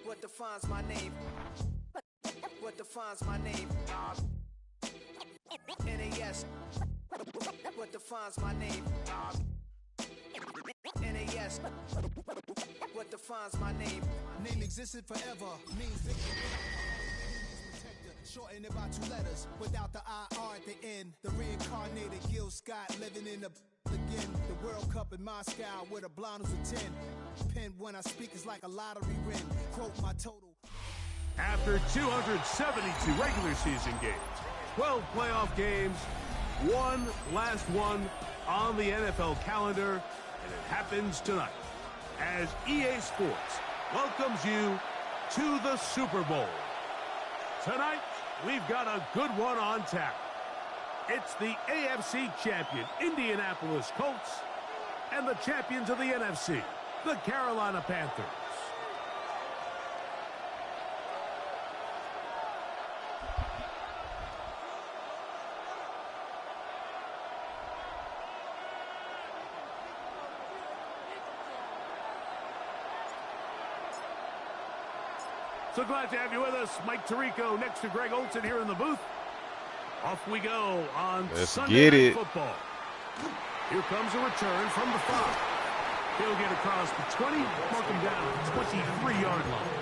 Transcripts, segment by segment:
What defines my name? What defines my name? NAS. What defines my name? NAS. What defines my name? Name existed forever. Means victim. Shorten it by 2 letters. Without the IR at the end. The reincarnated Gil Scott living in the again. The World Cup in Moscow with a blonde who's a 10. Pen when I speak is like a lottery win. Quote my total. After 272 regular season games, 12 playoff games, one last one on the NFL calendar, and it happens tonight as EA Sports welcomes you to the Super Bowl. Tonight, we've got a good one on tap. It's the AFC champion Indianapolis Colts and the champions of the NFC, the Carolina Panthers. So glad to have you with us. Mike Tirico next to Greg Olson here in the booth. Off we go on Sunday Night Football. Here comes a return from the 5. He'll get across the 20, mark him down at the 23-yard line.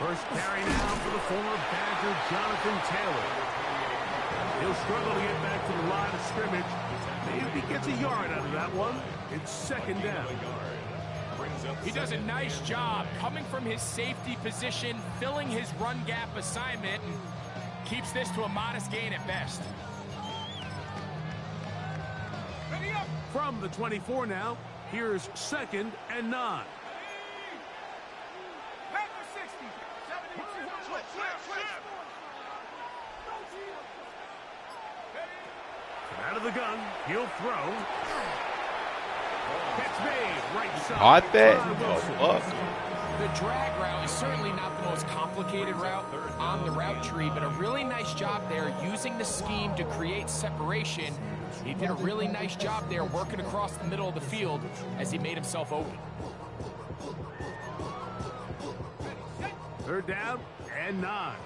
First carry now for the former Badger, Jonathan Taylor. He'll struggle to get back to the line of scrimmage. Maybe he gets a yard out of that one. It's second down. He does a nice job coming from his safety position, filling his run gap assignment, and keeps this to a modest gain at best. From the 24 now, here's 2nd and 9. Out of the gun, he'll throw. Catch made, right side. Caught that? The drag route is certainly not the most complicated route on the route tree, but a really nice job there using the scheme to create separation. He did a really nice job there working across the middle of the field as he made himself open. 3rd down and 9.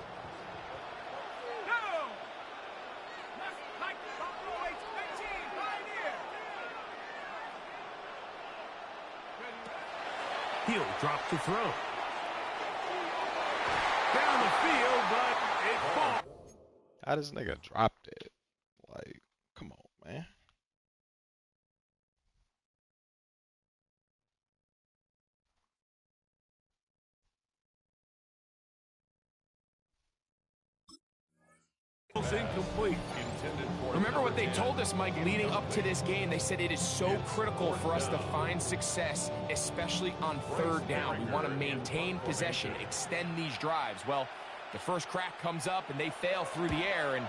He'll drop to throw. Down the field, but it falls. How this nigga dropped it? Like, come on, man. Incomplete. Remember what they told us, Mike, leading up to this game. They said it is so critical for us to find success, especially on 3rd down. We want to maintain possession, extend these drives. Well, the first crack comes up and they fail through the air, and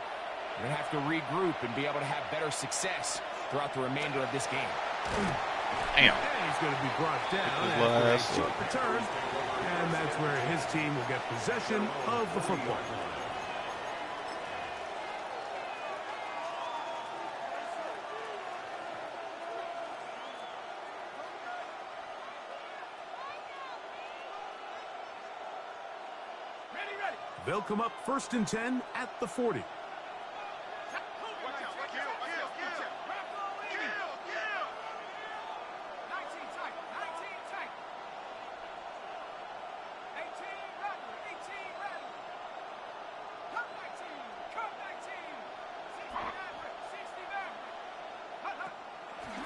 we're going to have to regroup and be able to have better success throughout the remainder of this game. Damn. And he's going to be brought down after a short return, and that's where his team will get possession of the football. They'll come up 1st and 10 at the 40.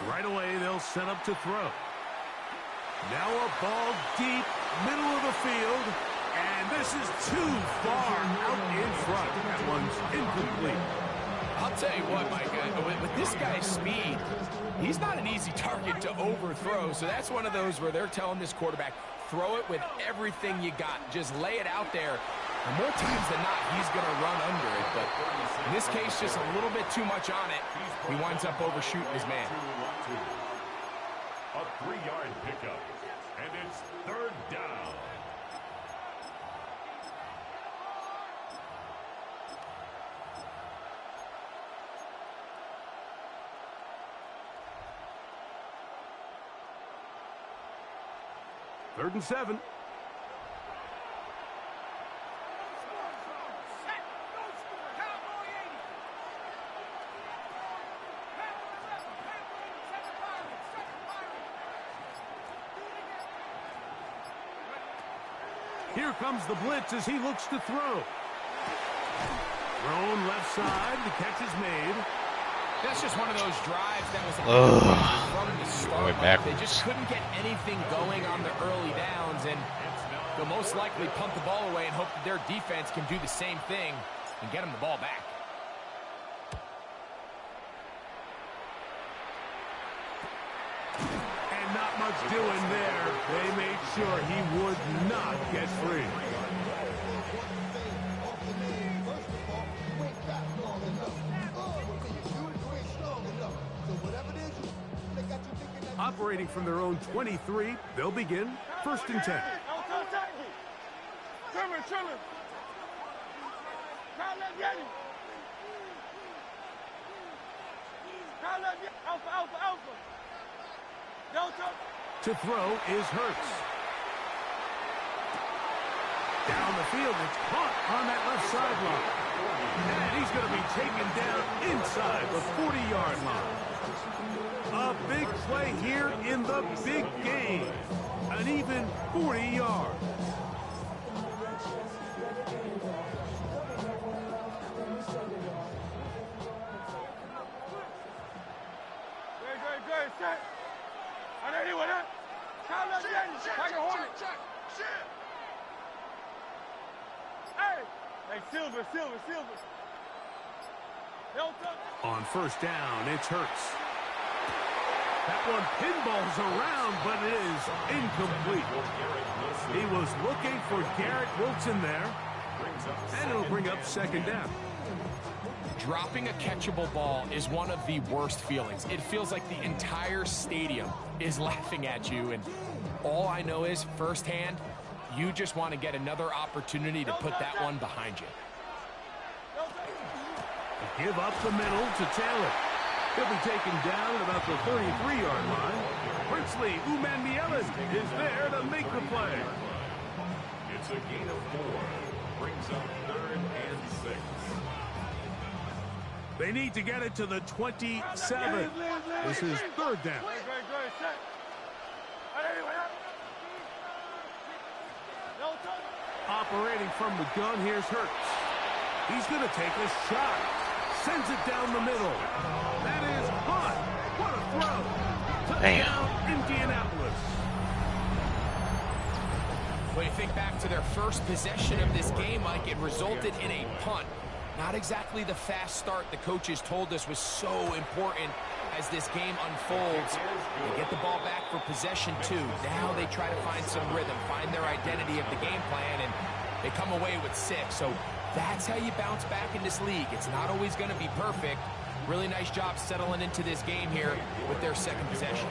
Right away, they'll set up to throw. Now a ball deep, middle of the field. And this is too far out in front. That one's incomplete. I'll tell you what, Mike, with this guy's speed, he's not an easy target to overthrow. So that's one of those where they're telling this quarterback, throw it with everything you got. Just lay it out there. And more times than not, he's going to run under it. But in this case, just a little bit too much on it. He winds up overshooting his man. A 3-yard pickup, and it's third down. Third and 7. Here comes the blitz as he looks to throw. Thrown left side. The catch is made. That's just one of those drives that was from the start. They just couldn't get anything going on the early downs, and they'll most likely punt the ball away and hope that their defense can do the same thing and get them the ball back. And not much doing there. They made sure he would not get free. Operating from their own 23, they'll begin first and 10. To throw is Hurts. Down the field, it's caught on that left sideline. And he's going to be taken down inside the 40-yard line. A big play here in the big game. An even 40 yards. Good, set. I know you with it. Hey, Silver. On first down, it's Hurts. That one pinballs around, but it is incomplete. He was looking for Garrett Wilson there, and it'll bring up second down. Dropping a catchable ball is one of the worst feelings. It feels like the entire stadium is laughing at you, and all I know is firsthand, you just want to get another opportunity to put that one behind you. Give up the middle to Taylor. He'll be taken down at about the 33-yard line. Princely Umanmielen is there to make the play. It's a gain of 4. Brings up 3rd and 6. They need to get it to the 27. This is third down. Operating from the gun, here's Hurts. He's going to take a shot. Sends it down the middle. That is hot. What a throw. Touchdown, Indianapolis. When you think back to their first possession of this game, Mike, it resulted in a punt. Not exactly the fast start the coaches told us was so important as this game unfolds. They get the ball back for possession 2. Now they try to find some rhythm, find their identity of the game plan, and they come away with 6. So that's how you bounce back in this league. It's not always going to be perfect. Really nice job settling into this game here with their second possession.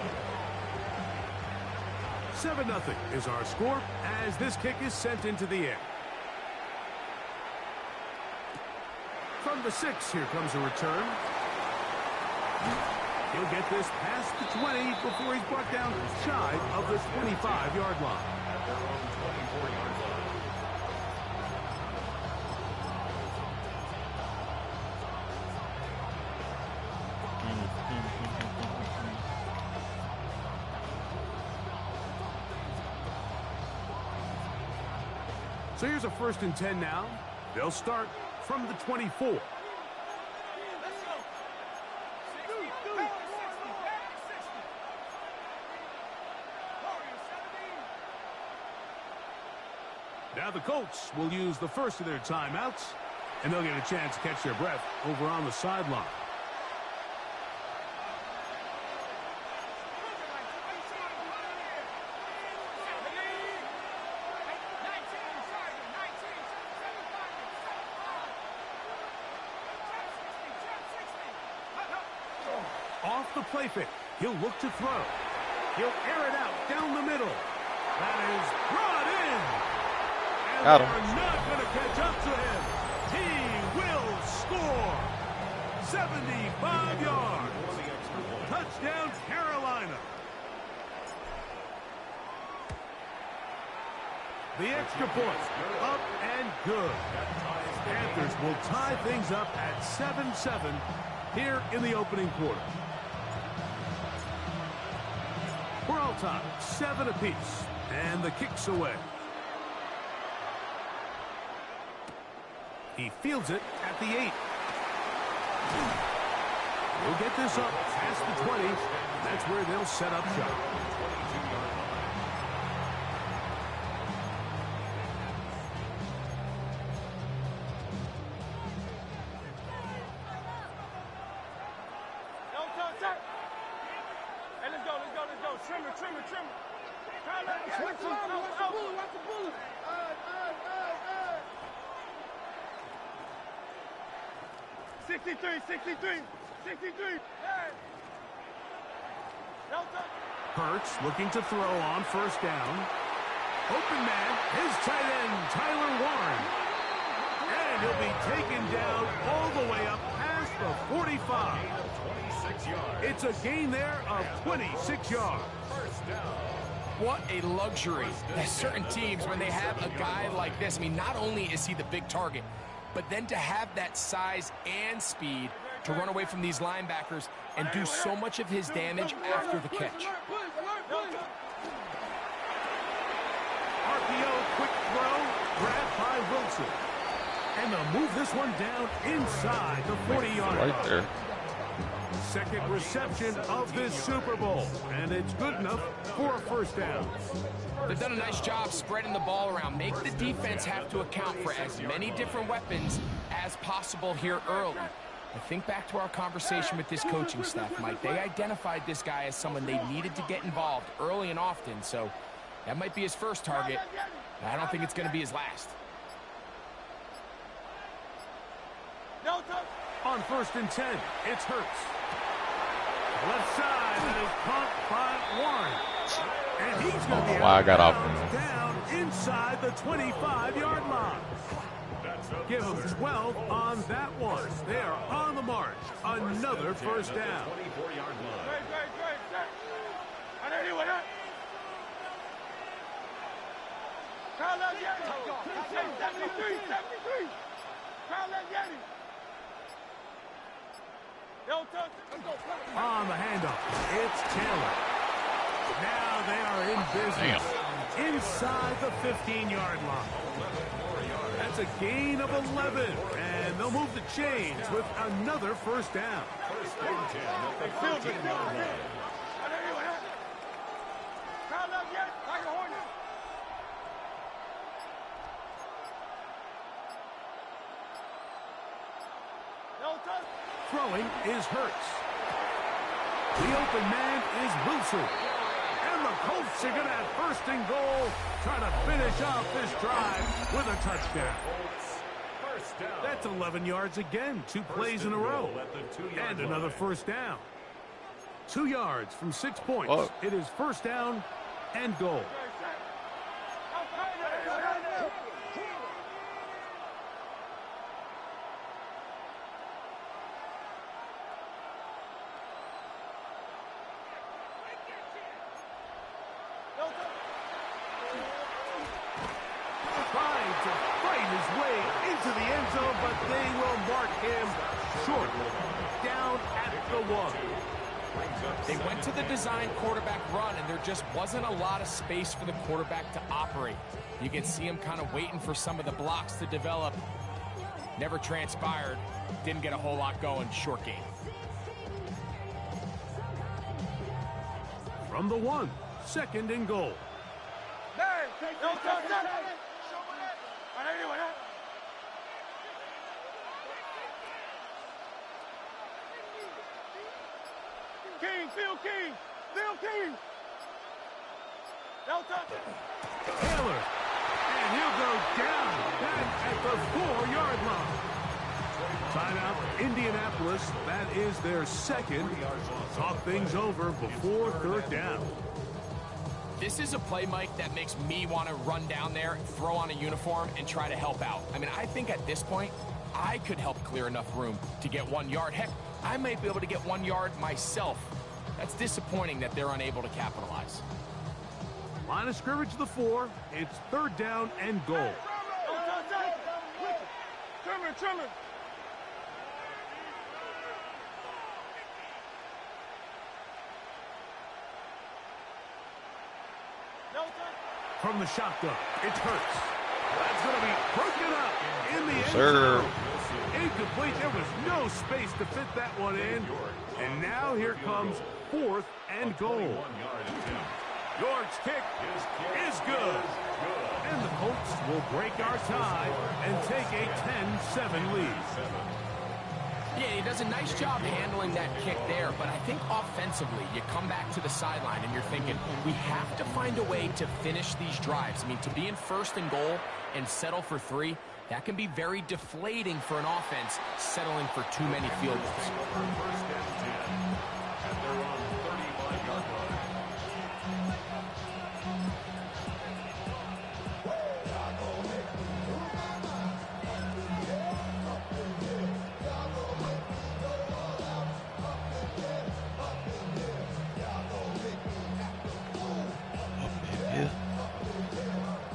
7-0 is our score as this kick is sent into the air. From the 6, here comes a return. He'll get this past the 20 before he's brought down shy of the 25-yard line. So here's a 1st and 10 now. They'll start from the 24. Now the Colts will use the first of their timeouts. And they'll get a chance to catch their breath over on the sideline. Off the play fake. He'll look to throw. He'll air it out down the middle. That is brought in. And Got him. they're not going to catch up to him. He will score. 75 yards. Touchdown, Carolina. The extra point, up and good. Panthers will tie things up at 7-7 here in the opening quarter. We're all tied, 7 apiece, and the kick's away. He fields it at the 8. He'll get this up past the 20. That's where they'll set up shop. Hey, let's go. Trimmer. Watch the bullet. 63. Hurts looking to throw on first down. Open man, his tight end, Tyler Warren. And he'll be taken down all the way up past the 45. It's a gain there of 26 yards. What a luxury. There's certain teams, when they have a guy like this, I mean, not only is he the big target, but then to have that size and speed to run away from these linebackers and do so much of his damage after the catch. RPO, quick throw, grabbed by Wilson. And they'll move this one down inside the 40-yard line. Right there. Second reception of this Super Bowl, and it's good enough for a first down. They've done a nice job spreading the ball around. Make the defense have to account for as many different weapons as possible here early. I think back to our conversation with this coaching staff, Mike. They identified this guy as someone they needed to get involved early and often, so that might be his first target. I don't think it's going to be his last. On 1st and 10, it's Hurts. Left side, and is caught by Warren. And he's going to be I got off. down inside the 25-yard line. Give them 12 on that one. They are on the march. Another first down. On the handoff, it's Taylor. Now they are in business. Damn. Inside the 15-yard line. That's a gain of 11, and they'll move the chains with another first down. Throwing is Hurts. The open man is Wilson. And the Colts are going to have first and goal, trying to finish off this drive with a touchdown. That's 11 yards again, 2 plays in a row. And another first down. 2 yards from 6 points. Whoa. It is first down and goal. Trying to fight his way into the end zone, but they will mark him short. Down at the 1. They went to the design quarterback run, and there just wasn't a lot of space for the quarterback to operate. You can see him kind of waiting for some of the blocks to develop. Never transpired. Didn't get a whole lot going. Short game. From the 1, 2nd and goal. King, Phil King, Phil King. No touch. Taylor. And he'll go down back at the 4-yard line. Timeout, Indianapolis. That is their second. Talk things over before third down. This is a play, Mike, that makes me want to run down there, throw on a uniform, and try to help out. I mean, I think at this point, I could help clear enough room to get 1 yard. Heck, I might be able to get 1 yard myself. That's disappointing that they're unable to capitalize. Line of scrimmage to the 4. It's third down and goal. Trimmer. From the shotgun, it's Hurts. That's going to be broken up in the end Sir. zone. Incomplete. There was no space to fit that one in. And now here comes 4th and goal. York's kick is good. And the Colts will break our tie and take a 10-7 lead. Yeah, he does a nice job handling that kick there, but I think offensively, you come back to the sideline and you're thinking, we have to find a way to finish these drives. I mean, to be in 1st and goal and settle for 3, that can be very deflating for an offense settling for too many field goals. First and 10 at their own 35-yard line.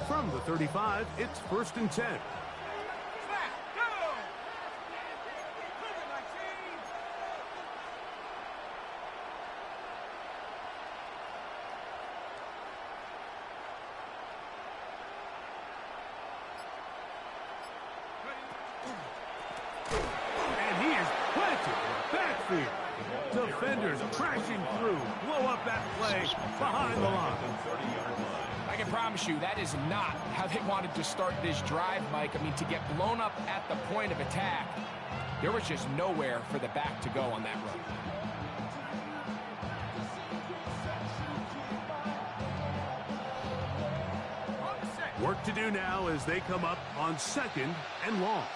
From the 35, it's 1st and 10. And he is planted in the backfield. Defenders crashing through, blow up that play behind the line. I can promise you that is not how they wanted to start this drive, Mike. I mean, to get blown up at the point of attack, there was just nowhere for the back to go on that run. Work to do now as they come up on 2nd and long.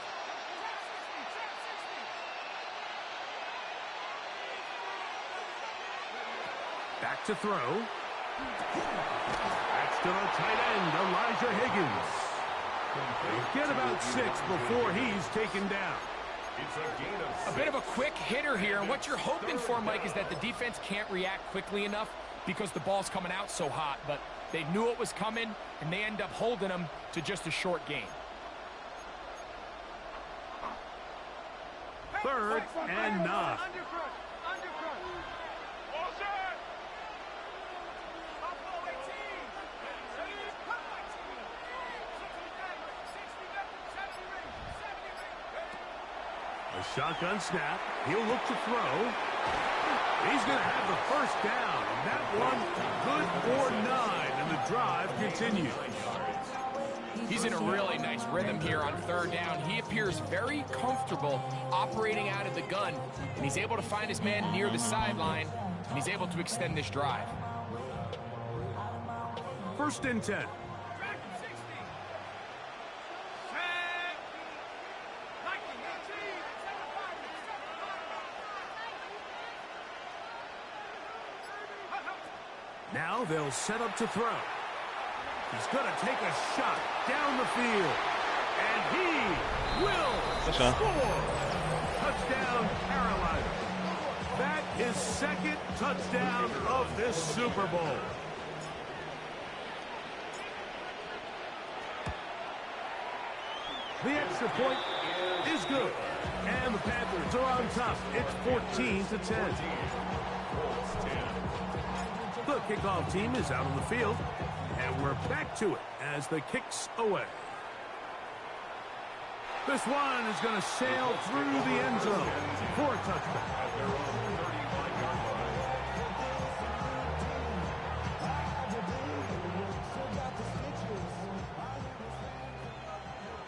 Back to throw. That's to the tight end, Elijah Higgins. He'll get about 6 before he's taken down. It's a gain of 6. A bit of a quick hitter here, and what you're hoping for, Mike, is that the defense can't react quickly enough because the ball's coming out so hot, but they knew it was coming, and they end up holding them to just a short gain. 3rd and 9. A shotgun snap. He'll look to throw. He's going to have the 1st down. And that one good for 9. And the drive continues. He's in a really nice rhythm here on 3rd down. He appears very comfortable operating out of the gun. And he's able to find his man near the sideline. And he's able to extend this drive. 1st and 10. Now they'll set up to throw. He's going to take a shot down the field. And he will score. Touchdown, Carolina. That is 2nd touchdown of this Super Bowl. The extra point is good. And the Panthers are on top. It's 14-10. The kickoff team is out on the field, and we're back to it as the kick's away. This one is going to sail through the end zone for a touchback.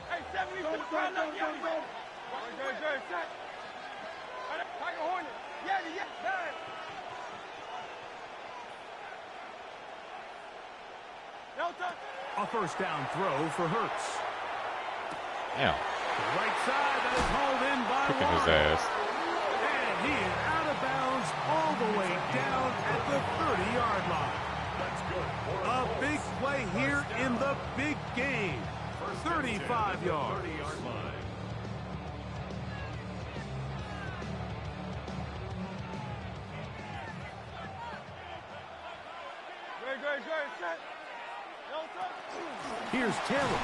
Hey, 70 for the crowd up, yeah. Hornet. Yeah, 9. A first down throw for Hurts. Damn. The right side, that is hauled in by Kicking his Warren. ass. And he is out of bounds all the way down at the 30-yard line. A big play here in the big game. 35 yards. Here's Taylor.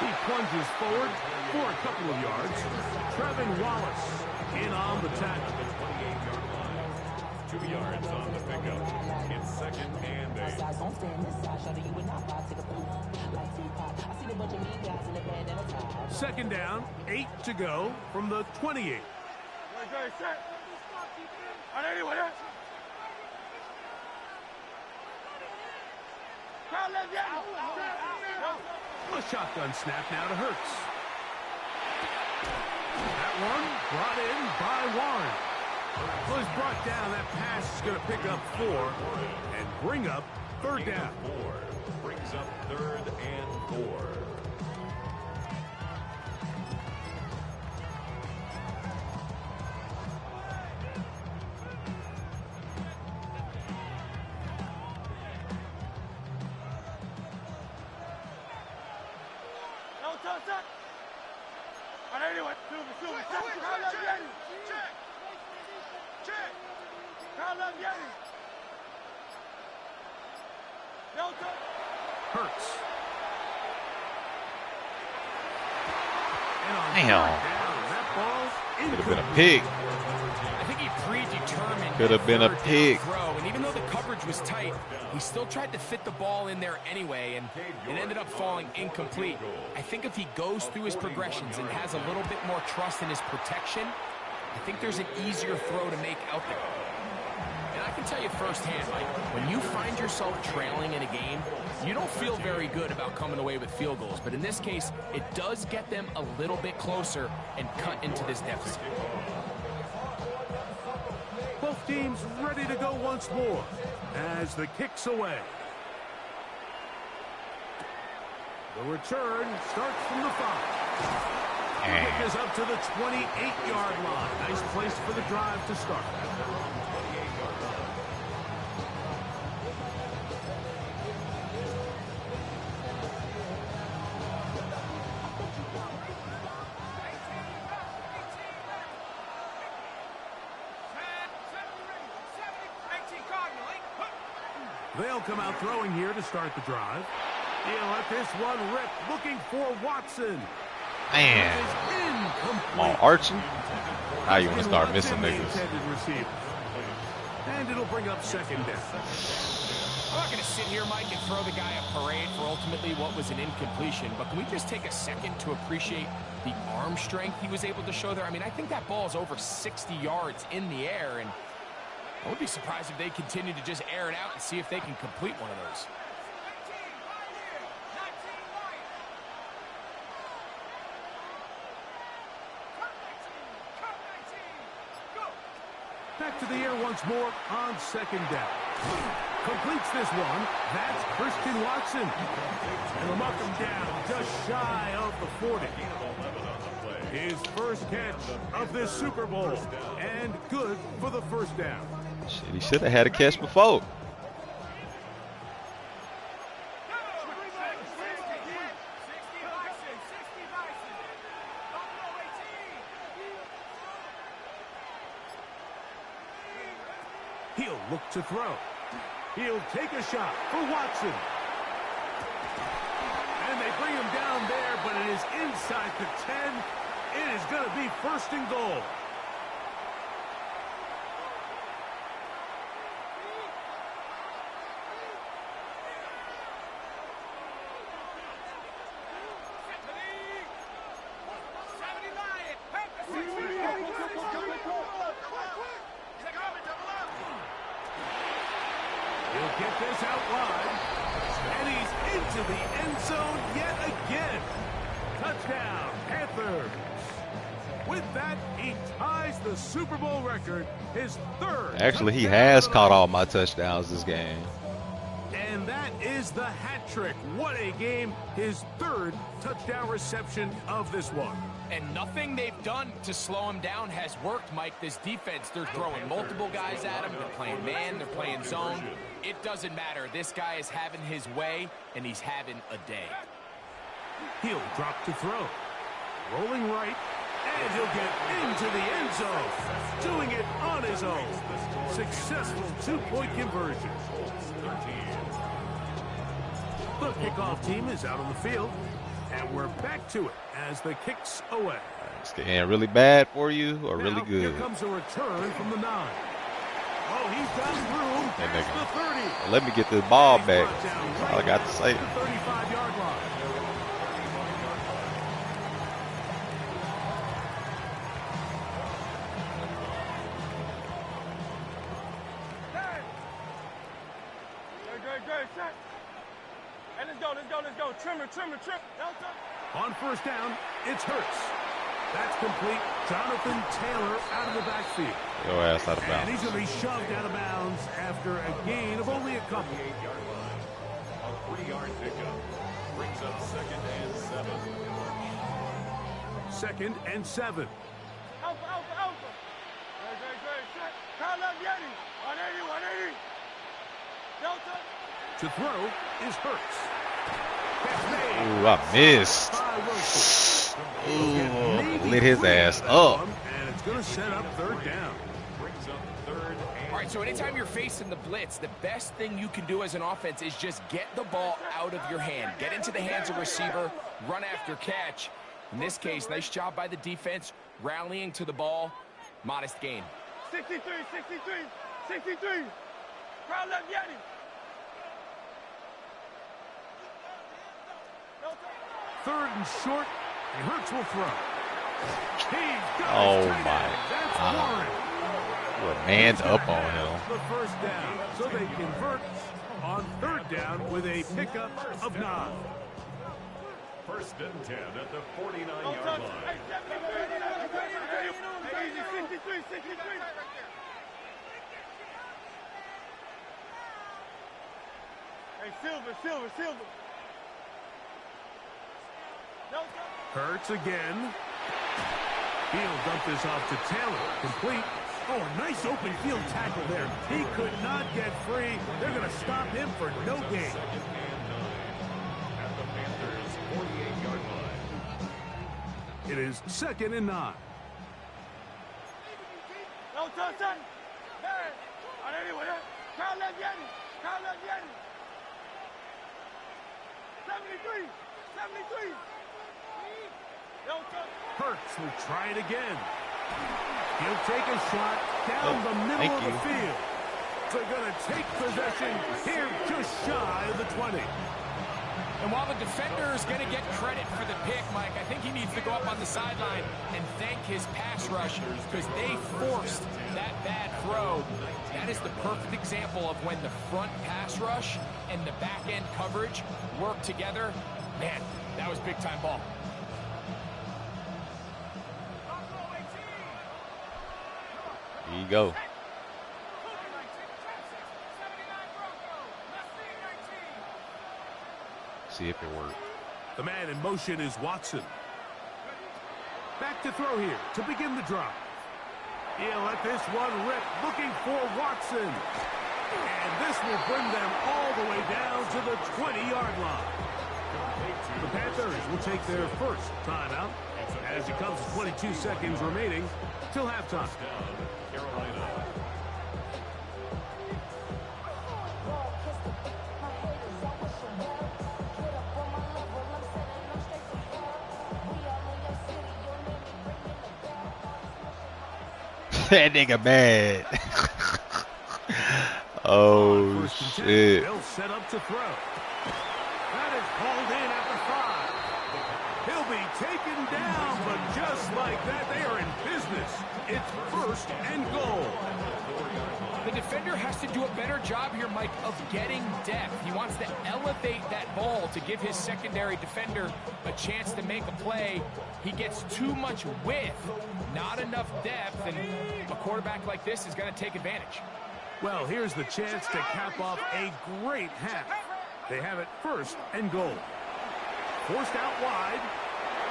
He plunges forward for a couple of yards. Trevin Wallace in on the tackle. 2 yards on the pickup. It's 2nd and 8. Second down, 8 to go from the 28. A shotgun snap now to Hurts. That one brought in by Warren. Well, he's brought down. That pass is going to pick up 4 and bring up 3rd down. 4 brings up 3rd and 4. Hurts. Damn. Could have been a pig. I think he predetermined. Could have been a pig. Throw, and even though the coverage was tight, he still tried to fit the ball in there anyway, and it ended up falling incomplete. I think if he goes through his progressions and has a little bit more trust in his protection, I think there's an easier throw to make out there. And I can tell you firsthand, Mike, when you find yourself trailing in a game, you don't feel very good about coming away with field goals. But in this case, it does get them a little bit closer and cut into this deficit. Both teams ready to go once more as the kick's away. The return starts from the 5. Kick is up to the 28-yard line. Nice place for the drive to start. They'll come out throwing here to start the drive. He'll let this one rip, looking for Watson. Man. Come on, Archie. Now you want to start missing niggas. And it'll bring up 2nd down. I'm not going to sit here, Mike, and throw the guy a parade for ultimately what was an incompletion, but can we just take a second to appreciate the arm strength he was able to show there? I mean, I think that ball is over 60 yards in the air, and I would be surprised if they continue to just air it out and see if they can complete one of those. Back to the air once more on 2nd down. Completes this one. That's Christian Watson. And they'll mark him down just shy of the 40. His first catch of this Super Bowl. And good for the 1st down. Shit, he should have had a catch before. He'll look to throw. He'll take a shot for Watson. And they bring him down there, but it is inside the 10. It is going to be 1st and goal. He'll get this out wide. And he's into the end zone yet again. Touchdown, Panthers. With that, he ties the Super Bowl record, his 3rd. Actually, he has caught all my touchdowns this game. And that is the hat trick. What a game. His third touchdown reception of this one. And nothing they've done to slow him down has worked, Mike. This defense, they're throwing multiple guys at him. They're playing man, they're playing zone. It doesn't matter. This guy is having his way, and he's having a day. He'll drop to throw. Rolling right, and he'll get into the end zone. Doing it on his own. Successful two-point conversion. The kickoff team is out on the field, and we're back to it as the kick's away. It's getting really bad for you or really good? Here comes a return from the 9. Oh, he's got room past the 30. Well, let me get this ball back. That's all I got to say. The 35-yard line. Let's go. Trimmer. On first down, it's Hurts. That's complete. Jonathan Taylor out of the backfield. Your ass out of bounds. And he's going to be shoved out of bounds after a gain of only a couple. 48-yard line. A 3-yard pickup. Brings up 2nd and 7. 2nd and 7. Alpha. Great. Kyle left Yeti. 180. Delta. To throw is Hurts. Ooh, I missed. Ooh, lit his ass up. And it's going to set up 3rd down. Brings up 3rd and All right, so anytime you're facing the blitz, the best thing you can do as an offense is just get the ball out of your hand. Get into the hands of receiver, run after catch. In this case, nice job by the defense, rallying to the ball. Modest gain. 63. Kyle left Yeti. 3rd and short, and Hurts will throw. Oh my That's God. Warren. We're manned up on him. The first down, so they convert on 3rd down with a pickup of 9. 1st and 10 at the 49-yard line. Easy, 63. Hey, Silver. Hurts again. He'll dump this off to Taylor. Complete. Oh, a nice open field tackle there. He could not get free. They're going to stop him for no gain. 2nd and 9 at the Panthers' 48-yard line. It is 2nd and 9. No touchdown. Hey, Kyle left Yeti. 73. No touchdown. Hurts will try it again. He'll take a shot down the middle of the field. They're going to take possession here just shy of the 20. And while the defender is going to get credit for the pick, Mike, I think he needs to go up on the sideline and thank his pass rush because they forced that bad throw. That is the perfect example of when the front pass rush and the back end coverage work together. Man, that was big-time ball. Here you go. See if it works. The man in motion is Watson. Back to throw here to begin the drive. He'll let this one rip, looking for Watson. And this will bring them all the way down to the 20-yard line. The Panthers will take their first timeout as it comes to 22 seconds remaining till halftime. Carolina. That nigga mad. Oh, shit. They'll set up to throw. That is called in at the 5. He'll be taken down, but just like that, they are in business. It's 1st and goal. The defender has to do a better job here, Mike, of getting depth. He wants to elevate that ball to give his secondary defender a chance to make a play. He gets too much width, not enough depth, and a quarterback like this is going to take advantage. Well, here's the chance to cap off a great half. They have it 1st and goal. Forced out wide.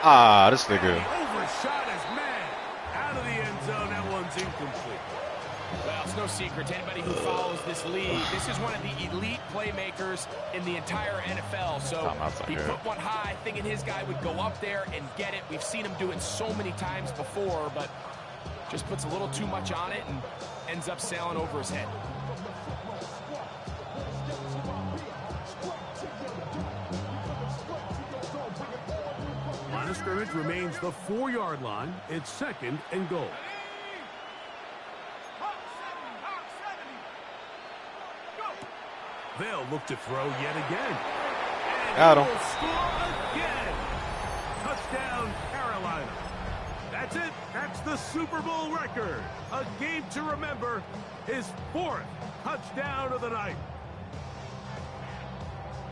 Ah, this nigga. Overshot his man. Out of the end zone. That one's incomplete. Well, it's no secret to anybody who follows this league. This is one of the elite playmakers in the entire NFL. So he put one high, thinking his guy would go up there and get it. We've seen him do it so many times before, but just puts a little too much on it and ends up sailing over his head. Line of scrimmage remains the 4-yard line. It's 2nd and goal. They'll look to throw yet again. And got him. Will score again. Touchdown, Carolina. That's it. That's the Super Bowl record. A game to remember. His 4th touchdown of the night.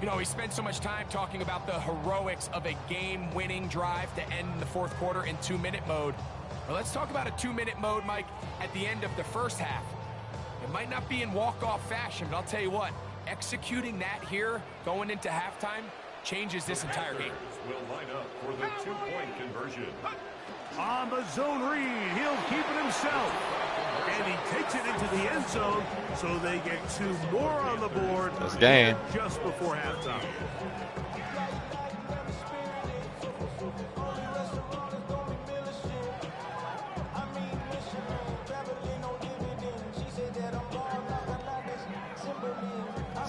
You know, we spent so much time talking about the heroics of a game-winning drive to end the 4th quarter in 2-minute mode. Well, let's talk about a 2-minute mode, Mike, at the end of the first half. It might not be in walk-off fashion, but I'll tell you what, executing that here, going into halftime, changes this entire game. Will line up for the 2-point conversion. On the zone read, he'll keep it himself. And he takes it into the end zone, so they get 2 more on the board. That's game. Just before halftime.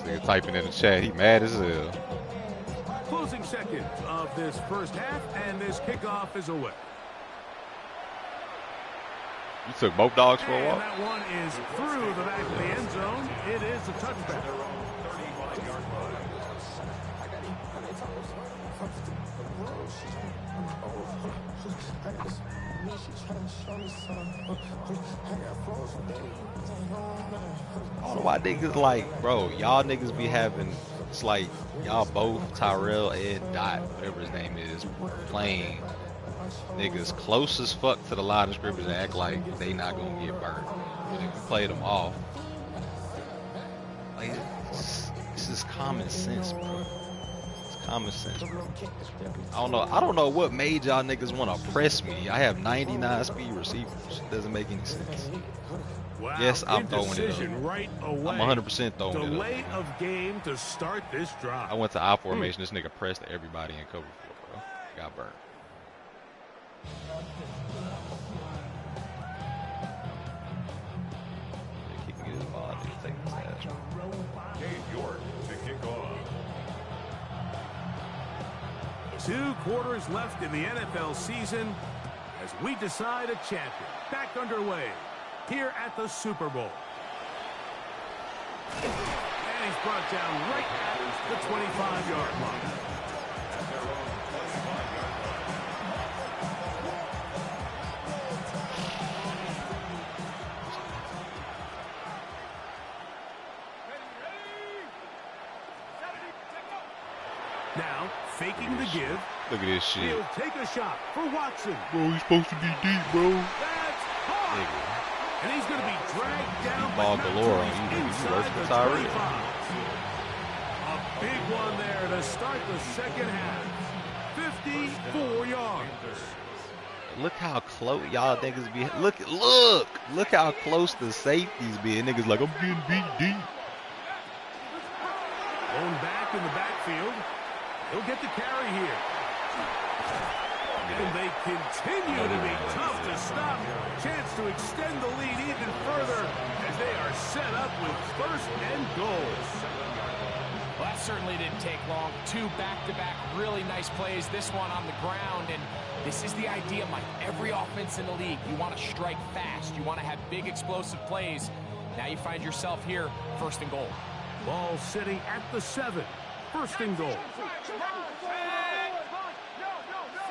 Nigga typing in the chat. He mad as hell. Closing seconds of this first half, and this kickoff is away. You took both dogs for a And walk? that one is through the back of the end zone. It is a touchback. I don't know why niggas like, bro, y'all niggas be having, it's like, y'all both, Tyrell and Dot, whatever his name is, playing niggas close as fuck to the line of scrimmage and act like they not gonna get burnt. But if you play them off, like, this is common sense, bro. It's common sense, bro. I don't know what made y'all niggas want to press me. I have 99 speed receivers. It doesn't make any sense. Wow, yes, I'm throwing it up. Right away. I'm 100% throwing it up. Delay of game to start this drive. I went to I formation. This nigga pressed everybody in cover 4, bro. Got burnt. Kicking his ball, dude, taking his ass. Dave York to kick off. 2 quarters left in the NFL season as we decide a champion. Back underway here at the Super Bowl. And he's brought down right at the 25-yard line. Now, faking the give. Look at this shit. He'll take a shot for Watson. Bro, he's supposed to be deep, bro. That's hard. Nigga. And he's going to be dragged down. Ball but not galore on till you, he's nigga. You inside worse than the Tyrell. 25. A big one there to start the second half. 54 yards. Look how close y'all niggas be. Look how close the safeties be. And niggas like, I'm getting beat deep. Going back in the backfield. He'll get the carry here. And they continue to be tough to stop. Chance to extend the lead even further as they are set up with 1st and goal. Well, that certainly didn't take long. 2 back-to-back really nice plays. This one on the ground, and this is the idea, Mike. Every offense in the league, you want to strike fast. You want to have big explosive plays. Now you find yourself here, 1st and goal. Ball sitting at the 7. 1st and goal.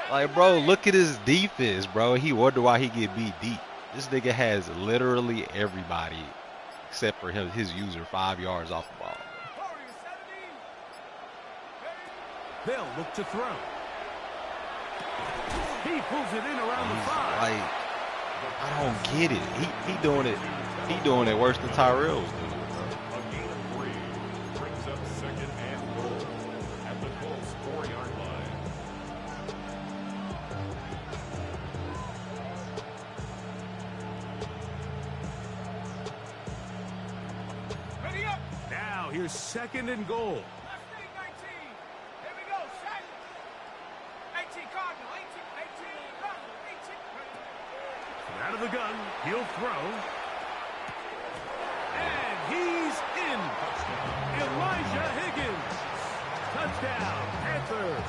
Like, bro, look at his defense, bro. He wonder why he get beat deep. This nigga has literally everybody except for him, his user 5 yards off the ball. They'll look to throw. He pulls it in around the 5. Like, I don't get it. He doing it He doing it worse than Tyrell was doing. A gain of 3 brings up 2nd and goal at the Colts 4-yard line. Ready up. Now here's 2nd and goal. Left thing, 19. Here we go. Set. 18 Cardinal. 18 Cardinal. 18. Out of the gun, he'll throw. And he's in. Elijah Higgins. Touchdown, Panthers.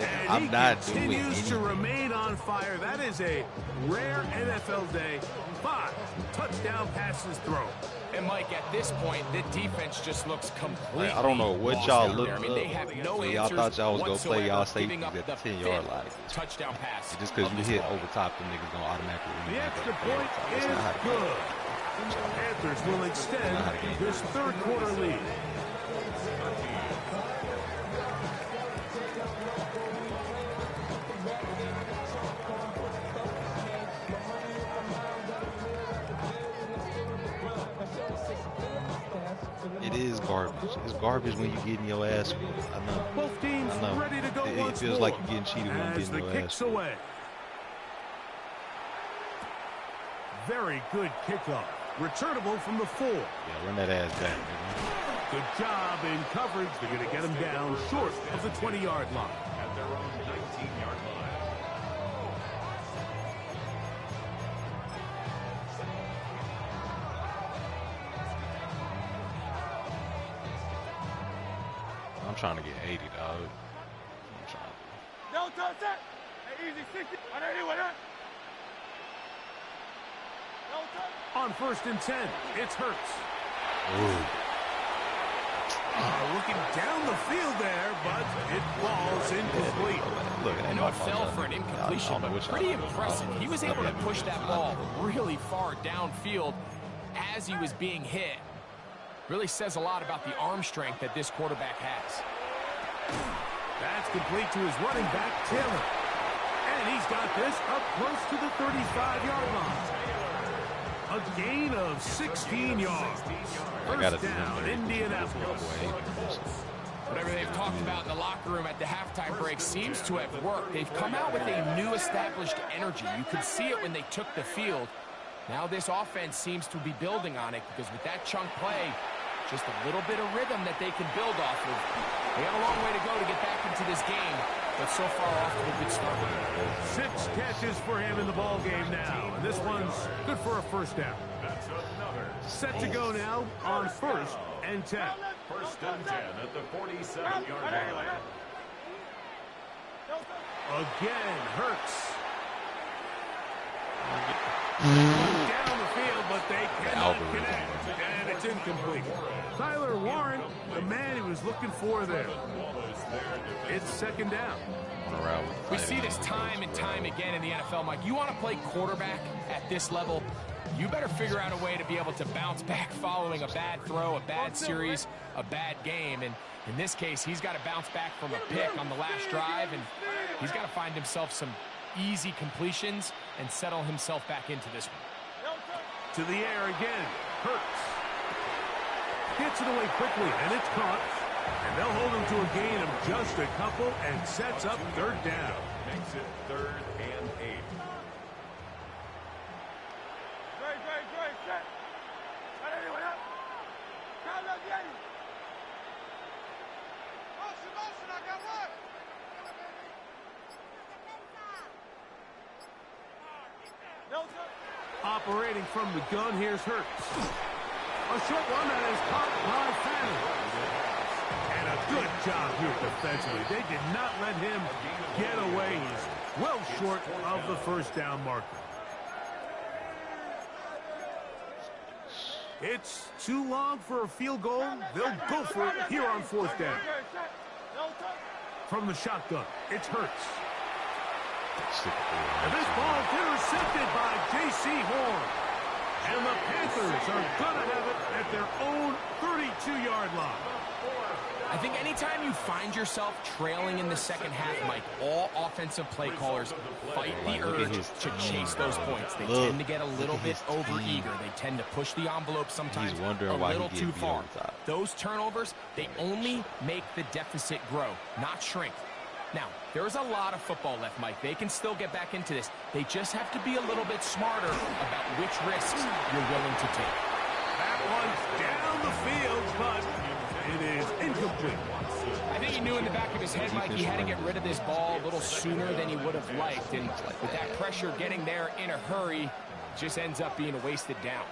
And I'm he not doing continues to anything. remain on fire. That is a rare NFL day. 5 touchdown passes thrown. And Mike, at this point, the defense just looks completely I don't know what lost y'all out looked there. I mean, up. they have no Y'all answers thought y'all was gonna play y'all whatsoever, safeties giving up at the the 10-yard 5th line. touchdown pass. Just because of you this hit ball. over top, the niggas gonna automatically win. The extra point is good. Panthers will extend this 3rd quarter lead. It is garbage. It's garbage when you getting your ass whooped. I know. Both teams I know. ready to go It once feels more like you're getting cheated when as you're the getting your kick's ass away. Very good kickoff. Returnable from the 4. Yeah, run that ass back, nigga. Good job in coverage. They're going to get him down short of the 20-yard line. At their own 19-yard line. I'm trying to get 80, dog. I'm trying. No touch that. Hey, easy 60. On anyway, huh? No touch. On 1st and 10, it's Hurts. Ooh. Looking down the field there, but it falls incomplete. Look, I know it fell for an incompletion, but pretty impressive. He was able to push that ball really far downfield as he was being hit. Really says a lot about the arm strength that this quarterback has. That's complete to his running back, Taylor. And he's got this up close to the 35-yard line. A gain of 16 yards. First down, Indianapolis. Whatever they've talked about in the locker room at the halftime break seems to have worked. They've come out with a new established energy. You could see it when they took the field. Now this offense seems to be building on it because with that chunk play, just a little bit of rhythm that they can build off of. They have a long way to go to get back into this game, but so far off to a good start. 6 catches for him in the ball game now, and this one's good for a first down. That's another. Set to go now on 1st and 10. 1st and 10 at the 47-yard line. Again, Hurts. Down the field, but they cannot connect, and it's incomplete. Tyler Warren, the man he was looking for there. It's 2nd down. We see this time and time again in the NFL, Mike. You want to play quarterback at this level, you better figure out a way to be able to bounce back following a bad throw, a bad series, a bad game. And in this case, he's got to bounce back from a pick on the last drive, and he's got to find himself some easy completions and settle himself back into this one. To the air again. Hurts. Gets it away quickly, and it's caught. And they'll hold him to a gain of just a couple and sets up 3rd down. Makes it 3rd and 8. Great, set. On anyway, huh? Count up, Yanni. Motion, I got one. No touch. Operating from the gun, here's Hurts. A short one that is caught by Fanning. And a good job here defensively. They did not let him get away. He's well short of the 1st down marker. It's too long for a field goal. They'll go for it here on 4th down. From the shotgun, it's Hurts. And this ball intercepted by J.C. Horn. And the Panthers are going to have it at their own 32-yard line. I think anytime you find yourself trailing in the second half, Mike, all offensive play callers fight the urge to chase those points. They tend to get a little bit overeager. They tend to push the envelope sometimes a little too far. Those turnovers, they only make the deficit grow, not shrink. Now, there's a lot of football left, Mike. They can still get back into this. They just have to be a little bit smarter about which risks you're willing to take. That one's down the field, but it is incomplete. I think he knew in the back of his head, Mike, he had to get rid of this ball a little sooner than he would have liked. And with that pressure getting there in a hurry, it just ends up being a wasted down.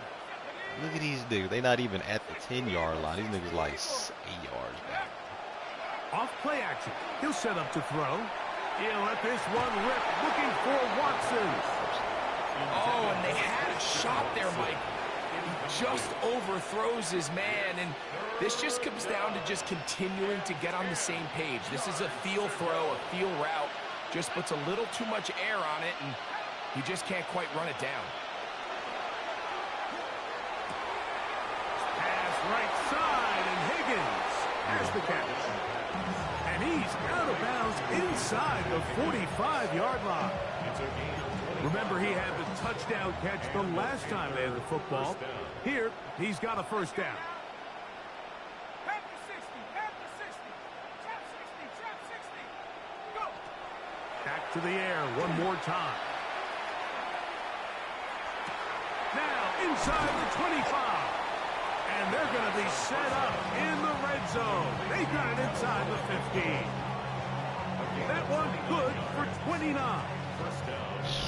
Look at these niggas. They not even at the 10-yard line. These niggas like 8 yards back. Off play action. He'll set up to throw. He'll let this one rip, looking for Watson. Oh, and they had a shot there, Mike. He just overthrows his man, and this just comes down to just continuing to get on the same page. This is a feel throw, a feel route. Just puts a little too much air on it, and you just can't quite run it down. Pass right side, and Higgins has the catch. And he's out of bounds inside the 45-yard line. Remember, he had the touchdown catch the last time they had the football. Here, he's got a first down. Panther 60, Panther 60, trap 60, trap 60. Go. Back to the air one more time. Now inside the 25. And they're going to be set up in the red zone. They got it inside the 15. That one good for 29.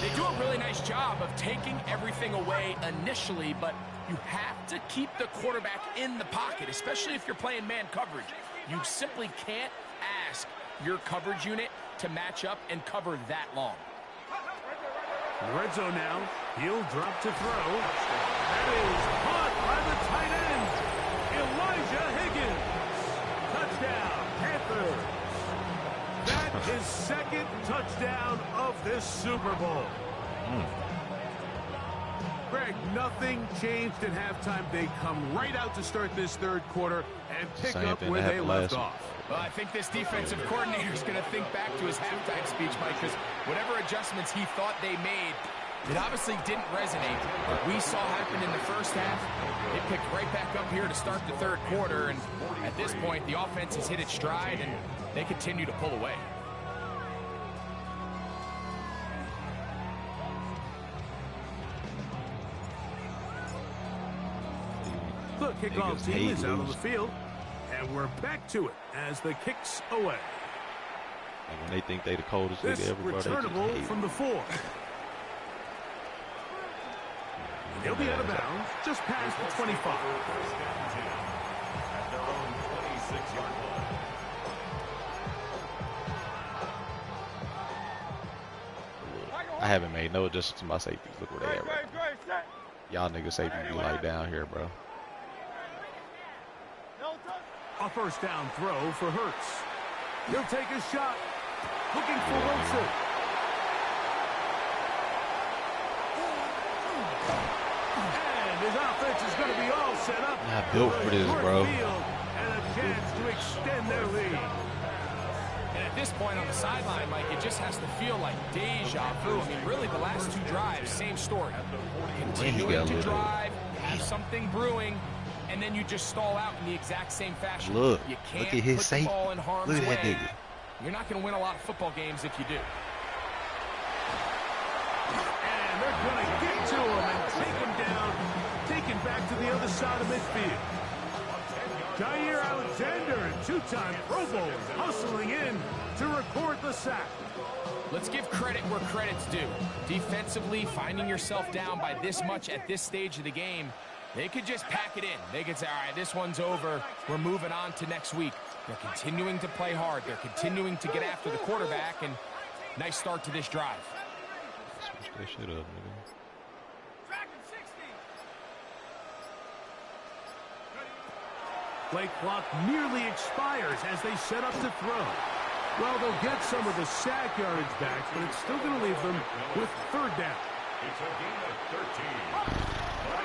They do a really nice job of taking everything away initially, but you have to keep the quarterback in the pocket, especially if you're playing man coverage. You simply can't ask your coverage unit to match up and cover that long. Red zone now. He'll drop to throw. That is caught by the tight end, Elijah Higgins. Touchdown, Panthers. That is second touchdown of this Super Bowl. Greg, nothing changed at halftime. They come right out to start this third quarter and pick up where they left off. Well, I think this defensive coordinator is going to think back to his halftime speech, Mike, because whatever adjustments he thought they made, it obviously didn't resonate. What we saw happen in the first half, they picked right back up here to start the third quarter, and at this point, the offense has hit its stride, and they continue to pull away. The kickoff team is out on the field, and we're back to it as the kick's away. And when they think they the coldest this nigga ever, returnable from the 4. He'll be out of bounds just past the 25. At their own 26-yard line. I haven't made no adjustments to my safeties. Look where they at right now. Y'all niggas safety be like down here, bro. A first down throw for Hurts. He'll take a shot. Looking for Wilson. And his offense is going to be all set up. Not built for this, bro. And a chance to extend their lead. And at this point on the sideline, Mike, it just has to feel like deja vu. I mean, really, the last two drives, same story. Continuing to drive, have something brewing, and then you just stall out in the exact same fashion. Look, you can't look at his put the safety. ball in harm's Look at that way. nigga. You're not going to win a lot of football games if you do. And they're going to get to him and take him down, taken back to the other side of midfield. Jair Alexander, a two-time Pro Bowler, hustling in to record the sack. Let's give credit where credit's due. Defensively, finding yourself down by this much at this stage of the game, they could just pack it in. They could say, all right, this one's over. We're moving on to next week. They're continuing to play hard. They're continuing to get after the quarterback, and nice start to this drive. Switch that shit up, nigga. Play clock nearly expires as they set up to throw. Well, they'll get some of the sack yardage back, but it's still going to leave them with third down. It's a gain of 13.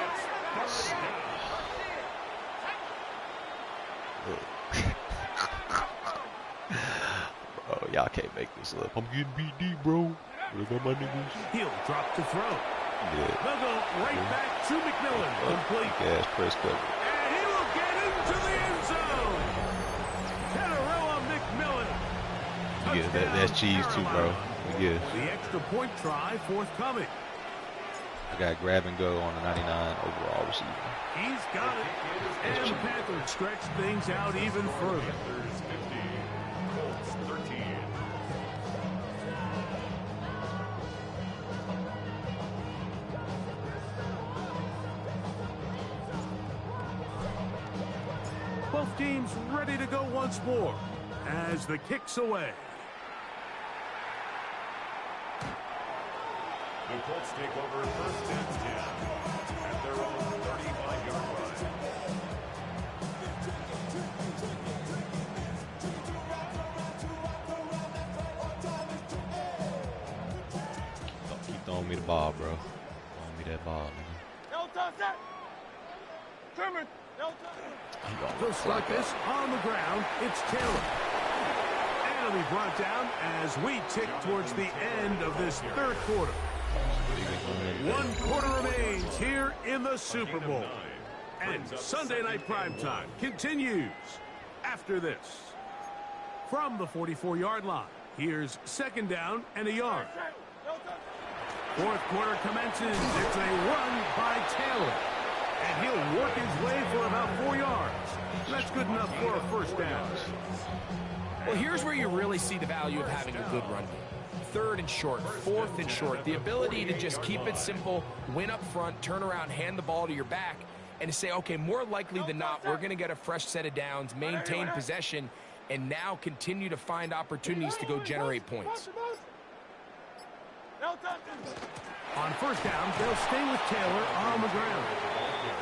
Bro, y'all can't make this up. I'm getting beat deep, bro. What about my niggas? He'll drop to throw. Yeah. They'll go right back to McMillan. Complete. Gas press cover. And he will get into the end zone. Catarella McMillan. Yeah, that's cheese too, bro. Yeah. The extra point try forthcoming. I got grab and go on the 99 overall receiver. He's got it. And the Panthers stretch things out even further. Panthers 50, Colts 13. Both teams ready to go once more as the kick's away. The Colts take over first and 10 at their own 35-yard line. Keep throwing me the ball, bro. Throwing me that ball, nigga. No touch that. Trimmer. No touch. They'll start this on the ground. It's Taylor. And it'll be brought down as we tick towards the end of this third quarter. 1 quarter remains here in the Super Bowl. And Sunday Night Primetime continues after this. From the 44-yard line, here's second down and a yard. Fourth quarter commences. It's a run by Taylor. And he'll work his way for about 4 yards. That's good enough for a first down. Well, here's where you really see the value of having a good run game. Third and short, fourth and short. The ability to just keep it simple, win up front, turn around, hand the ball to your back, and to say, okay, more likely than not, we're going to get a fresh set of downs, maintain possession, and now continue to find opportunities to go generate points. On first down, they'll stay with Taylor on the ground.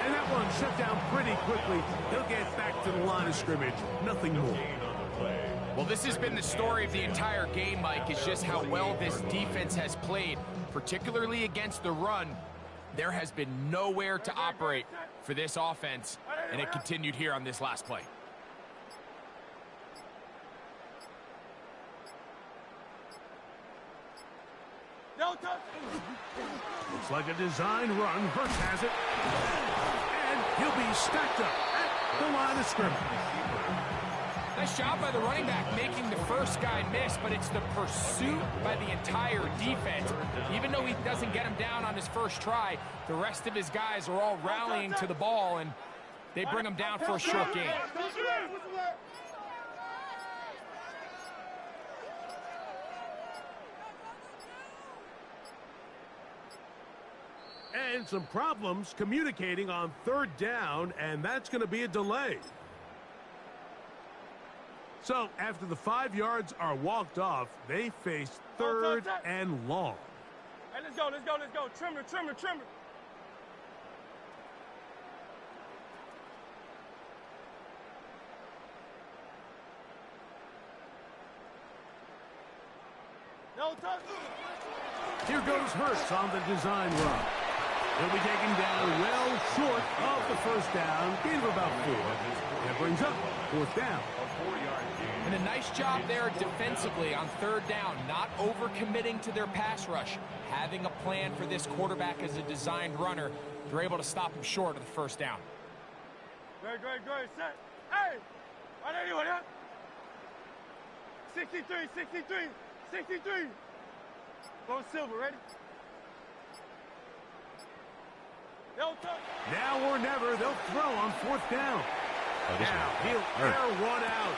And that one shut down pretty quickly. He'll get back to the line of scrimmage. Nothing more. Well, this has been the story of the entire game, Mike, is just how well this defense has played, particularly against the run. There has been nowhere to operate for this offense, and it continued here on this last play. No touch. Looks like a design run. Hurts has it. And he'll be stacked up at the line of scrimmage. Nice job by the running back making the first guy miss, but it's the pursuit by the entire defense. Even though he doesn't get him down on his first try, the rest of his guys are all rallying to the ball, and they bring him down for a short gain. And some problems communicating on third down, and that's going to be a delay. So, after the 5 yards are walked off, they face third and long. Hey, let's go. Trimmer. No touch. Here goes Hurts on the design run. He'll be taken down well short of the first down. Gain of about 4. That brings up fourth down. And a nice job there defensively on third down, not overcommitting to their pass rush. Having a plan for this quarterback as a designed runner, they're able to stop him short of the first down. Great. Set. Hey! Right there, anyone, huh? 63. Go silver, ready? No touch. Now or never, they'll throw on fourth down. Now he'll air one out,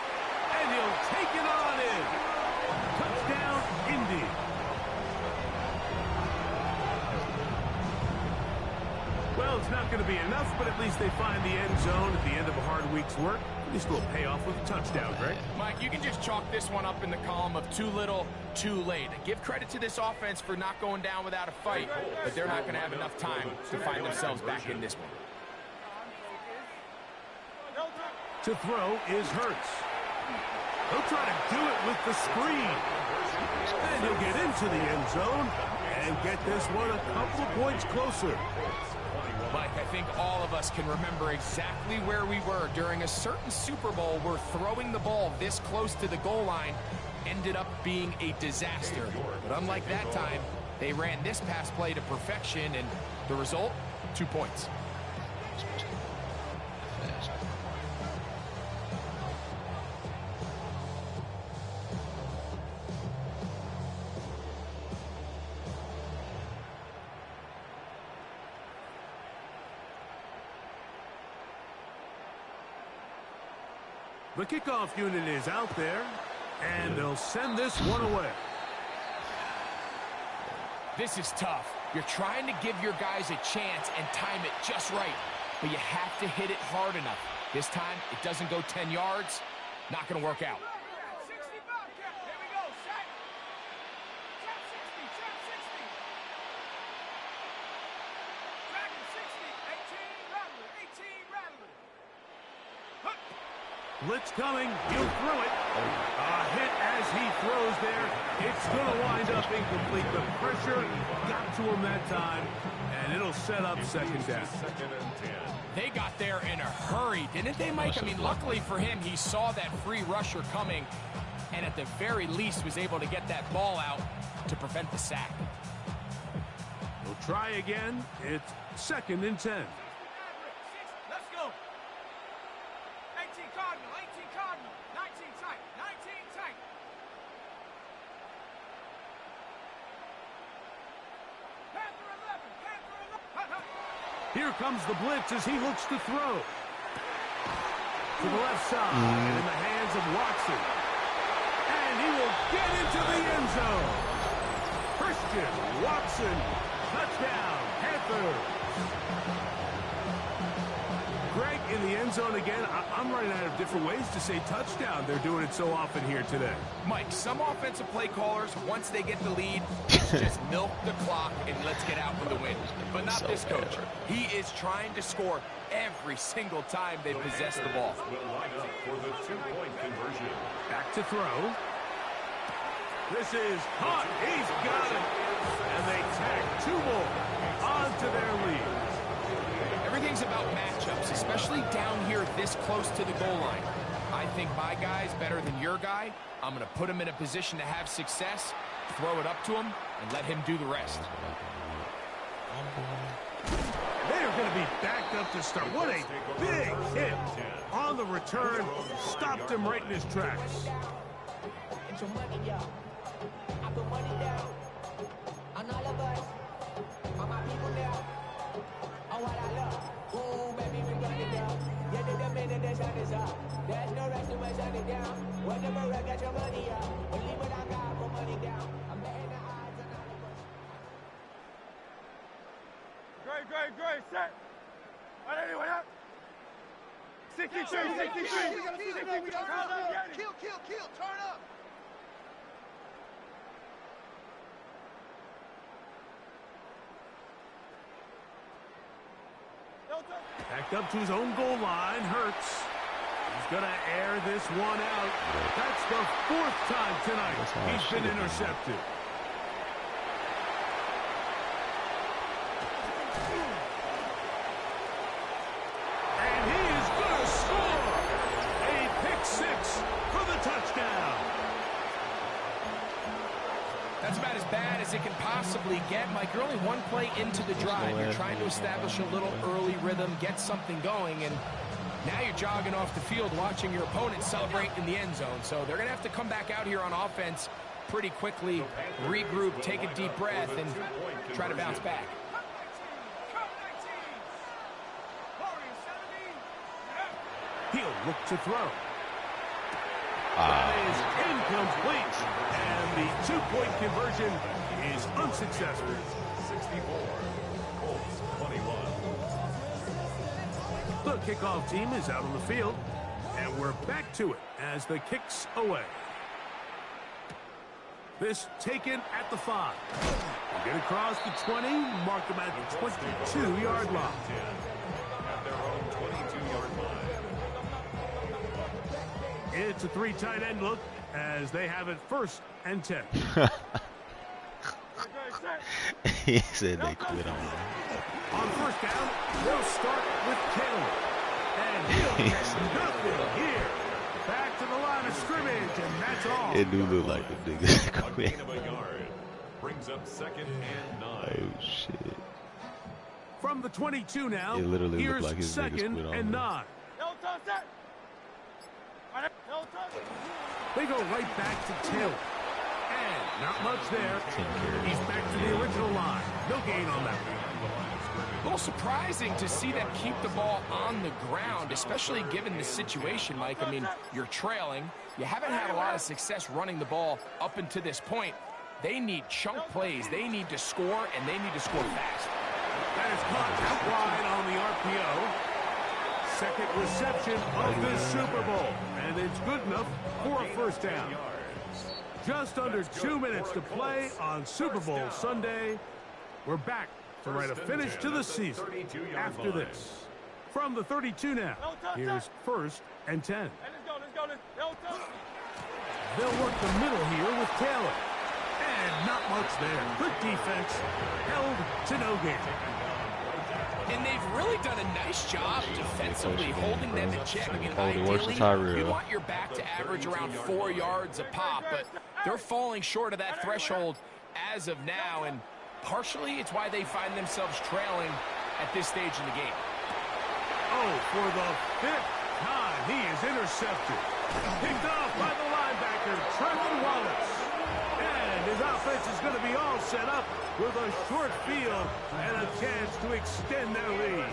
and he'll take it on in. Touchdown, Indy. Well, it's not going to be enough, but at least they find the end zone at the end of a hard week's work. At least we'll pay off with a touchdown, Greg. Mike, you can just chalk this one up in the column of too little, too late. Give credit to this offense for not going down without a fight, but they're not going to have enough time to find themselves back in this one. To throw is Hurts. He'll try to do it with the screen. And he'll get into the end zone and get this one a couple of points closer. Mike, I think all of us can remember exactly where we were during a certain Super Bowl where throwing the ball this close to the goal line ended up being a disaster. But unlike that time, they ran this pass play to perfection, and the result, 2 points. The kickoff unit is out there, and they'll send this one away. This is tough. You're trying to give your guys a chance and time it just right, but you have to hit it hard enough. This time, it doesn't go 10 yards. Not going to work out. 60 Bobcat. Here we go. Set. Trap 60. Trap 60. Dragon 60. 18 Rattler. 18 Rattler. Blitz coming. He'll throw it. A hit as he throws there. It's going to wind up incomplete. The pressure got to him that time, and it'll set up second down. Second and 10. They got there in a hurry, didn't they, Mike? I mean, luckily for him, he saw that free rusher coming, and at the very least was able to get that ball out to prevent the sack. We'll try again. It's second and 10. Let's go. 18 Cardinal. 18 Cardinal. 19 tight. 19 tight. Panther 11. Panther 11. Here comes the blitz as he looks to throw. To the left side, and in the hands of Watson. And he will get into the end zone. Christian Watson, touchdown, Panthers. Greg, in the end zone again. I'm running out of different ways to say touchdown. They're doing it so often here today. Mike, some offensive play callers, once they get the lead, it's just milk the clock and let's get out with the win. But not this coach. He is trying to score every single time they possess the ball. Will line up for the 2-point conversion. Back to throw. This is hot. He's got it. And they tag 2 more onto their lead. Everything's about matchups, especially down here this close to the goal line. I think my guy's better than your guy. I'm going to put him in a position to have success, throw it up to him, and let him do the rest. They're going to be backed up to start. What a big hit on the return. Stopped him right in his tracks. Great. Set. All right, anyone up? 63. Kill. Turn up. Backed up to his own goal line. Hurts. He's going to air this one out. That's the 4th time tonight he's been intercepted. And he is going to score. A pick 6 for the touchdown. That's about as bad as it can possibly get, Mike. You're only one play into the drive. You're trying to establish a little early rhythm, get something going, and now you're jogging off the field watching your opponent celebrate in the end zone. So they're going to have to come back out here on offense pretty quickly, regroup, take a deep breath, and try to bounce back. He'll look to throw. That is incomplete. And the 2-point conversion is unsuccessful. 64. Colts 21. The kickoff team is out on the field. And we're back to it as the kick's away. This taken at the 5. Get across the 20, mark them at the 22-yard line. At their own 22-yard line. It's a 3 tight end look as they have it 1st and 10. He said they quit on him. On first down, they'll start with Taylor. And he'll get nothing here. Back to the line of scrimmage, and that's all. It do look like the nigga. Gain of a yard. Brings up 2nd and 9. Oh, shit. From the 22 now, It literally here's looked like his niggas 2nd quit on and him. 9. They go right back to Taylor. And not much there. He's back to the original line. No gain on that one. A little surprising to see them keep the ball on the ground, especially given the situation, Mike. I mean, you're trailing. You haven't had a lot of success running the ball up until this point. They need chunk plays. They need to score, and they need to score fast. That is caught out wide on the RPO. Second reception of this Super Bowl, and it's good enough for a first down. Just under 2 minutes to play on Super Bowl Sunday. We're back to write a finish to the season after this. From the 32 now, here's 1st and 10. They'll work the middle here with Taylor. And not much there. Good defense, held to no gain. And they've really done a nice job defensively holding them in check. I mean, ideally, you want your back to average around 4 yards a pop, but they're falling short of that threshold as of now, and partially it's why they find themselves trailing at this stage in the game. Oh, for the 5th time, he is intercepted. Picked off by the linebacker, Trevor Wallace. And his offense is going to be all set up with a short field and a chance to extend their lead.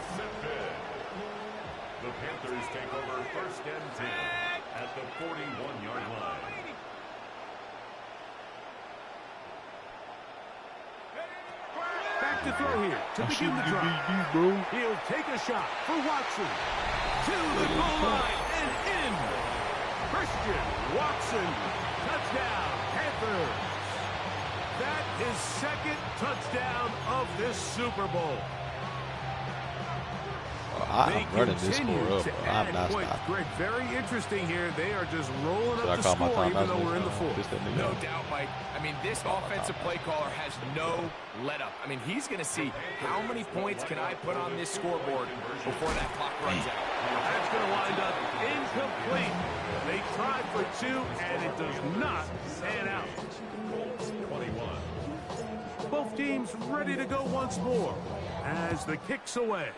The Panthers take over 1st and 10 at the 41-yard line. Back to throw here to begin the drive. He'll take a shot for Watson. To the goal line and in. Christian Watson, touchdown, Panthers. That is 2nd touchdown of this Super Bowl. I'm running this score up. I'm not stopping. Greg, very interesting here. They are just rolling So up the score even though we're in the 4th. No doubt, Mike. I mean, this offensive play caller has no let up. I mean, he's going to see how many points can I put on this scoreboard before that clock runs out. That's going to wind up incomplete. They tried for 2, and it does not pan out. Colts 21. Both teams ready to go once more as the kick's away.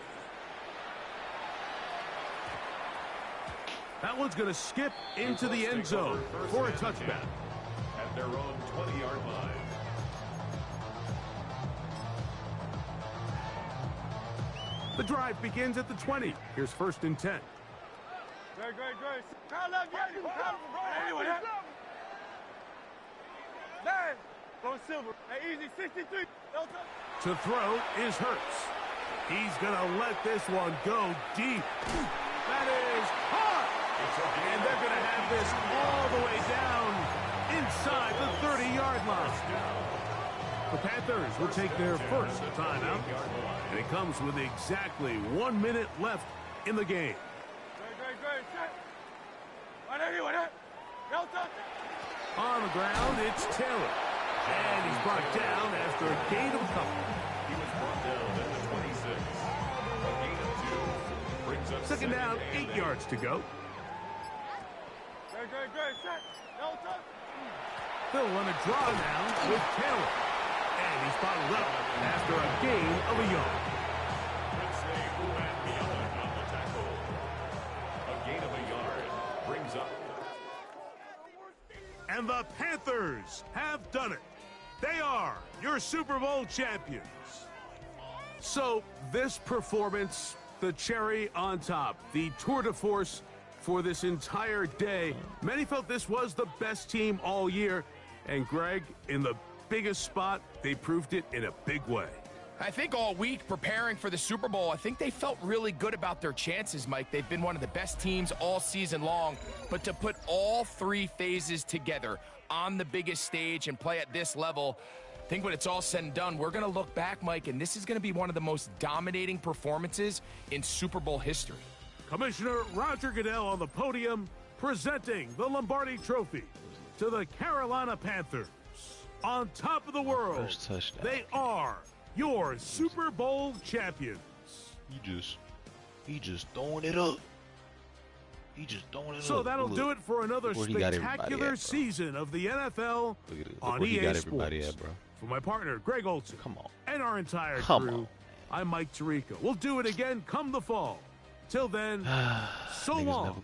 That one's going to skip into the end zone for a touchback. At their own 20-yard line. The drive begins at the 20. Here's 1st and 10. Great. Nine. Go silver. Hey, easy. 63. To throw is Hurts. He's going to let this one go deep. That is hard. And they're going to have this all the way down inside the 30-yard line. The Panthers will take their first timeout, and it comes with exactly 1 minute left in the game. Great. On the ground, it's Taylor. And he's brought down after a gain of a couple. He was brought down at the 26. A gain of 2 brings up 2nd down, 8 yards to go. They'll run a draw now with Taylor. And he's bottled up after a gain of a yard. on the tackle. A gain of a yard brings up. And the Panthers have done it. They are your Super Bowl champions. So this performance, the cherry on top, the tour de force for this entire day. Many felt this was the best team all year. And Greg, in the biggest spot, they proved it in a big way. I think all week preparing for the Super Bowl, I think they felt really good about their chances, Mike. They've been one of the best teams all season long. But to put all 3 phases together on the biggest stage and play at this level, I think when it's all said and done, we're going to look back, Mike, and this is going to be one of the most dominating performances in Super Bowl history. Commissioner Roger Goodell on the podium presenting the Lombardi Trophy to the Carolina Panthers. On top of the world, they are your Super Bowl champions. He just throwing it up. He just throwing it up. So that'll do it for another spectacular season of the NFL on EA Sports. For my partner, Greg Olson, and our entire crew, I'm Mike Tirico. We'll do it again come the fall. Till then, so long.